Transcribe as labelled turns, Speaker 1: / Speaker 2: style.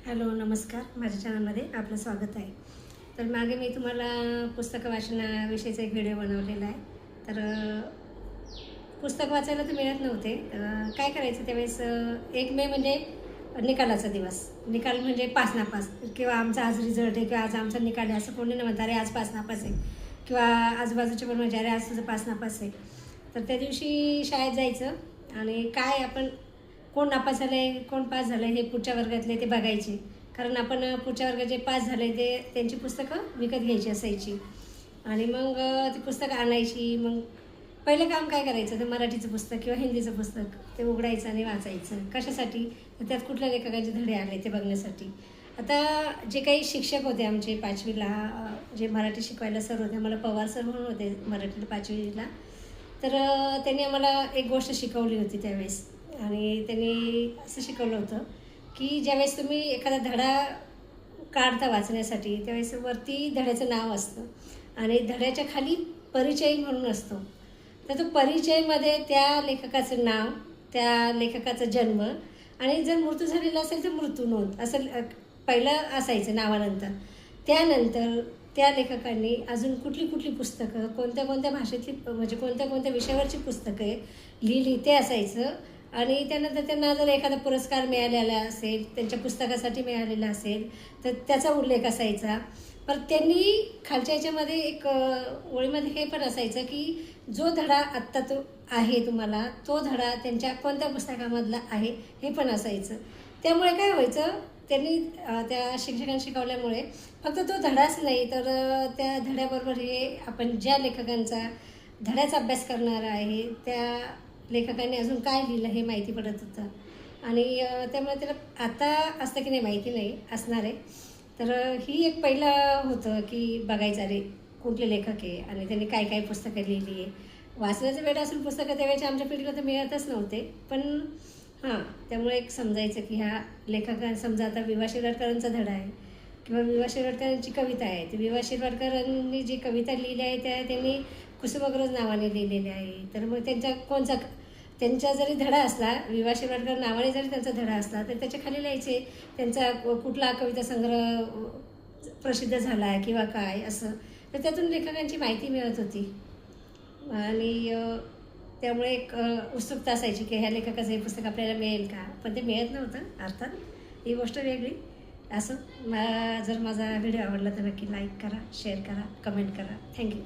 Speaker 1: Hello नमस्कार, माझ्या चॅनलमध्ये आपलं स्वागत आहे. तर मागे मी तुम्हाला पुस्तकं वाचनाविषयीचा एक व्हिडिओ बनवलेला आहे. तर पुस्तक वाचायला तर मिळत नव्हते. काय करायचं त्यावेळेस 1 मे म्हणजे निकालाचा दिवस. निकाल म्हणजे पास नापास किंवा आमचा आज रिझल्ट आहे किंवा आज आमचा निकाल आहे असं कोणी नाही म्हणतं, अरे आज पास नापास आहे. किंवा आजूबाजूचे पण म्हणजे अरे आज तुझं पास नापास आहे. तर त्या दिवशी शाळेत जायचं आणि काय आपण कोण नापास झालं आहे कोण पास झालं आहे हे पुढच्या वर्गातले ते बघायचे. कारण आपण पुढच्या वर्गात जे पास झाले ते त्यांची पुस्तकं विकत घ्यायची असायची. आणि मग ती पुस्तकं आणायची. मग पहिलं काम काय करायचं, तर मराठीचं पुस्तक किंवा हिंदीचं पुस्तक ते उघडायचं आणि वाचायचं. कशासाठी, तर त्यात कुठल्या लेखकाचे धडे आले ते बघण्यासाठी. आता जे काही शिक्षक होते आमचे 5वीला, जे मराठी शिकवायला सर होते, आम्हाला पवार सर म्हणून होते मराठीला 5वीला. तर त्यांनी आम्हाला एक गोष्ट शिकवली होती त्यावेळेस. आणि त्यांनी असं शिकवलं होतं की ज्यावेळेस तुम्ही एखादा धडा काढता वाचण्यासाठी त्यावेळेस वरती धड्याचं नाव असतं आणि धड्याच्या खाली परिचय म्हणून असतो. तर तो परिचयमध्ये त्या लेखकाचं नाव, त्या लेखकाचा जन्म आणि जर मृत्यू झालेला असेल तर मृत्यू नोंद असं पहिलं असायचं नावानंतर. त्यानंतर त्या लेखकांनी अजून कुठली कुठली पुस्तकं, कोणत्या कोणत्या भाषेतली म्हणजे कोणत्या कोणत्या विषयावरची पुस्तकं लिहिली ते असायचं. आणि त्यानंतर त्यांना जर एखादा पुरस्कार मिळालेला असेल, त्यांच्या पुस्तकासाठी मिळालेला असेल तर त्याचा उल्लेख असायचा. पण त्यांनी खालच्या याच्यामध्ये एक ओळीमध्ये हे पण असायचं की जो धडा आत्ता तो आहे तुम्हाला, तो धडा त्यांच्या कोणत्या पुस्तकामधला आहे हे पण असायचं. त्यामुळे काय व्हायचं, त्यांनी त्या शिक्षकांनी शिकवल्यामुळे फक्त तो धडाच नाही तर त्या धड्याबरोबर हे आपण ज्या लेखकांचा धड्याचा अभ्यास करणार आहे त्या लेखकांनी अजून काय लिहिलं हे माहिती पडत होतं. आणि त्यामुळे त्याला आता असतं की नाही माहिती नाही, असणार आहे. तर ही एक पहिलं होतं की बघायचं अरे कुठले लेखक आहे आणि त्यांनी काय काय पुस्तकं लिहिली आहे. वाचण्याचं वेळ असून पुस्तकं त्यावेळेच्या आमच्या पिढीला तर मिळतच नव्हते. पण हां, त्यामुळे एक समजायचं की ह्या लेखकां समजा आता वि वा शिरवाडकरांचा धडा आहे किंवा वि वा शिरवाडकरांची कविता आहे. तर वि वा शिरवाडकरांनी जी कविता लिहिली आहे त्या त्यांनी कुसुमाग्रज नावाने लिहिलेले आहे. तर मग त्यांचा जरी धडा असला, वि वा शिरवाडकर नावाने जरी त्यांचा धडा असला तर त्याच्या खाली लिहायचे त्यांचा कुठला कविता संग्रह प्रसिद्ध झाला आहे किंवा काय असं. तर त्यातून लेखकांची माहिती मिळत होती. आणि त्यामुळे एक उत्सुकता असायची की ह्या लेखकाचं हे पुस्तक आपल्याला मिळेल का. पण ते मिळत नव्हतं अर्थात, ही गोष्ट वेगळी. असं जर माझा व्हिडिओ आवडला तर नक्की लाईक करा, शेअर करा, कमेंट करा. थँक्यू.